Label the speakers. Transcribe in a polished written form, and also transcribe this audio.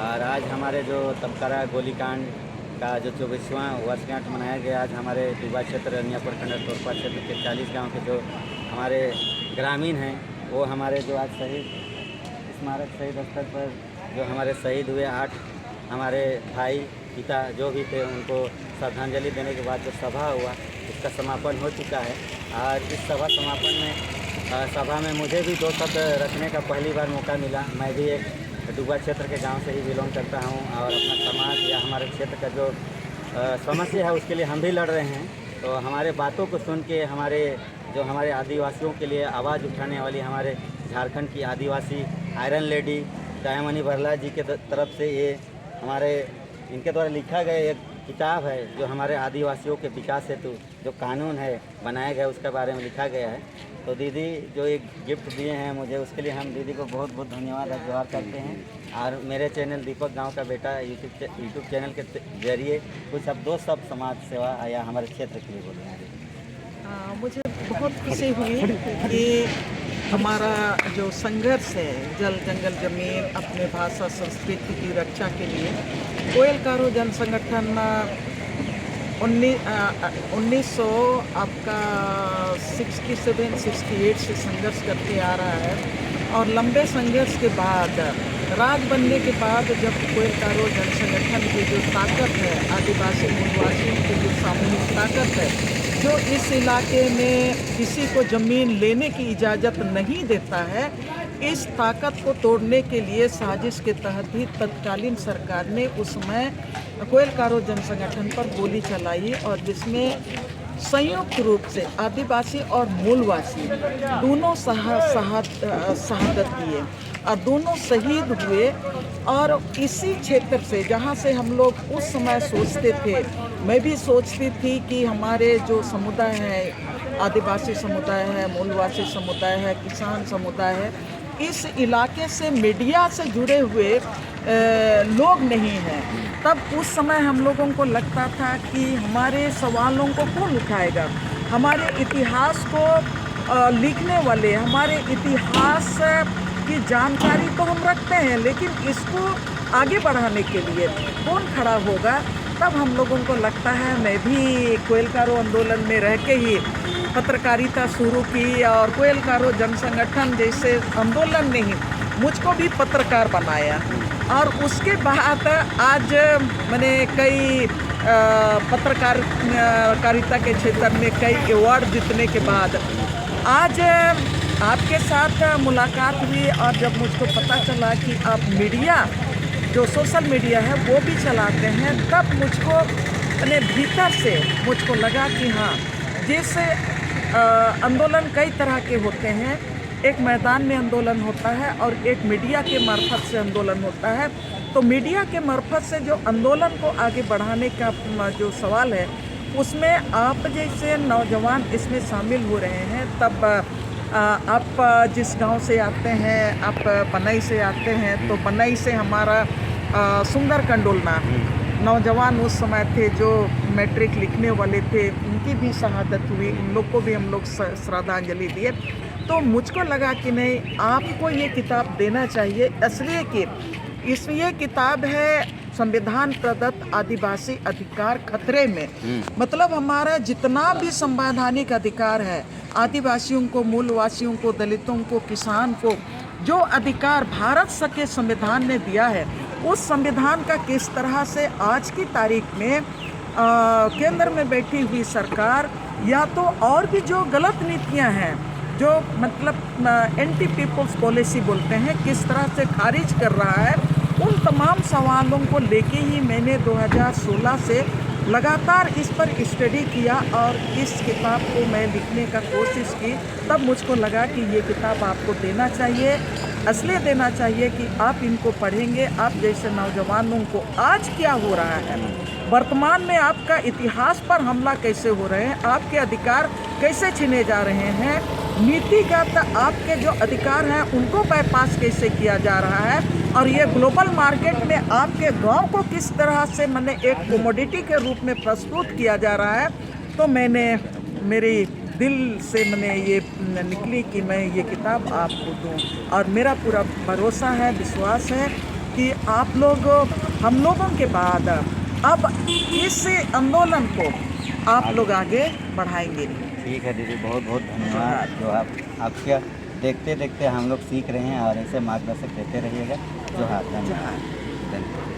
Speaker 1: और आज हमारे जो तबकरा गोलीकांड का जो 24वां वर्षगांठ मनाया गया। आज हमारे डुबा क्षेत्र रनिया प्रखंड तोरपा क्षेत्र के 40 गांव के जो हमारे ग्रामीण हैं वो हमारे जो आज शहीद स्मारक शहीद स्थल पर जो हमारे शहीद हुए 8 हमारे भाई पिता जो भी थे उनको श्रद्धांजलि देने के बाद जो सभा हुआ उसका समापन हो चुका है। और इस समापन में सभा में मुझे भी 2 शब्द रखने का पहली बार मौका मिला। मैं भी एक डुबा क्षेत्र के गांव से ही बिलोंग करता हूं और अपना समाज या हमारे क्षेत्र का जो समस्या है उसके लिए हम भी लड़ रहे हैं। तो हमारे बातों को सुन के हमारे आदिवासियों के लिए आवाज़ उठाने वाली हमारे झारखंड की आदिवासी आयरन लेडी दयामणि बरला जी के तरफ से ये हमारे इनके द्वारा लिखा गया एक किताब है जो हमारे आदिवासियों के विकास हेतु जो कानून है बनाया गया उसके बारे में लिखा गया है। तो दीदी जो एक गिफ्ट दिए हैं मुझे उसके लिए हम दीदी को बहुत बहुत धन्यवाद और जोहार करते हैं। और मेरे चैनल दीपक गांव का बेटा यूट्यूब चैनल के जरिए कुछ अब 2 शब्द समाज सेवा या हमारे क्षेत्र के लिए बोले हैं।
Speaker 2: मुझे बहुत खुशी हुई कि हमारा जो संघर्ष है जल जंगल जमीन अपने भाषा संस्कृति की रक्षा के लिए कोयल कारो जन संगठन 1967-68 से संघर्ष करते आ रहा है। और लंबे संघर्ष के बाद राज बनने के बाद जब कोयल कारो जन संगठन की जो ताकत है आदिवासी मूलवासियों की जो सामूहिक ताकत है जो इस इलाके में किसी को ज़मीन लेने की इजाज़त नहीं देता है, इस ताकत को तोड़ने के लिए साजिश के तहत ही तत्कालीन सरकार ने उस समय कोयल कारो जन संगठन पर गोली चलाई और जिसमें संयुक्त रूप से आदिवासी और मूलवासी दोनों शहादत दिए और दोनों शहीद हुए। और इसी क्षेत्र से जहाँ से हम लोग उस समय सोचते थे, मैं भी सोचती थी कि हमारे जो समुदाय है आदिवासी समुदाय है, मूलवासी समुदाय है, किसान समुदाय है, इस इलाके से मीडिया से जुड़े हुए लोग नहीं हैं। तब उस समय हम लोगों को लगता था कि हमारे सवालों को कौन उठाएगा, हमारे इतिहास को लिखने वाले, हमारे इतिहास की जानकारी तो हम रखते हैं लेकिन इसको आगे बढ़ाने के लिए कौन खड़ा होगा। तब हम लोगों को लगता है, मैं भी कोयल कारो आंदोलन में रह के ही पत्रकारिता शुरू की और कोयल कारो जन संगठन जैसे आंदोलन ने ही मुझको भी पत्रकार बनाया। और उसके बाद आज मैंने कई पत्रकारिता के क्षेत्र में कई अवार्ड जीतने के बाद आज आपके साथ मुलाकात हुई और जब मुझको पता चला कि आप मीडिया जो सोशल मीडिया है वो भी चलाते हैं, तब मुझको अपने भीतर से मुझको लगा कि हाँ, जैसे आंदोलन कई तरह के होते हैं, एक मैदान में आंदोलन होता है और एक मीडिया के मार्फत से आंदोलन होता है। तो मीडिया के मार्फत से जो आंदोलन को आगे बढ़ाने का जो सवाल है उसमें आप जैसे नौजवान इसमें शामिल हो रहे हैं। तब आप जिस गांव से आते हैं, आप बनई से आते हैं, तो बनई से हमारा सुंदर कंडोलना नौजवान उस समय थे जो मैट्रिक लिखने वाले थे, उनकी भी शहादत हुई, उन लोग को भी हम लोग श्रद्धांजलि दिए। तो मुझको लगा कि नहीं, आपको ये किताब देना चाहिए, इसलिए कि ये किताब है संविधान प्रदत्त आदिवासी अधिकार खतरे में। मतलब हमारा जितना भी संवैधानिक अधिकार है, आदिवासियों को, मूलवासियों को, दलितों को, किसान को जो अधिकार भारत के संविधान ने दिया है, उस संविधान का किस तरह से आज की तारीख में केंद्र में बैठी हुई सरकार या तो और भी जो गलत नीतियां हैं, जो मतलब एंटी पीपल्स पॉलिसी बोलते हैं, किस तरह से खारिज कर रहा है, उन तमाम सवालों को लेके ही मैंने 2016 से लगातार इस पर स्टडी किया और इस किताब को मैं लिखने का कोशिश की। तब मुझको लगा कि ये किताब आपको देना चाहिए, इसलिए देना चाहिए कि आप इनको पढ़ेंगे, आप जैसे नौजवानों को आज क्या हो रहा है, वर्तमान में आपका इतिहास पर हमला कैसे हो रहे हैं, आपके अधिकार कैसे छीने जा रहे हैं, नीतिगत आपके जो अधिकार हैं उनको बाईपास कैसे किया जा रहा है, और ये ग्लोबल मार्केट में आपके गांव को किस तरह से मैंने एक कमोडिटी के रूप में प्रस्तुत किया जा रहा है। तो मैंने मेरी दिल से मैंने ये निकली कि मैं ये किताब आपको दूँ, और मेरा पूरा भरोसा है, विश्वास है कि आप लोग हम लोगों के बाद अब इस आंदोलन को आप लोग आगे बढ़ाएंगे।
Speaker 1: ठीक है दीदी, बहुत बहुत धन्यवाद। जो आपके देखते देखते हम लोग सीख रहे हैं और ऐसे मार्गदर्शक देते रहिएगा। जोहार, धन्यवाद।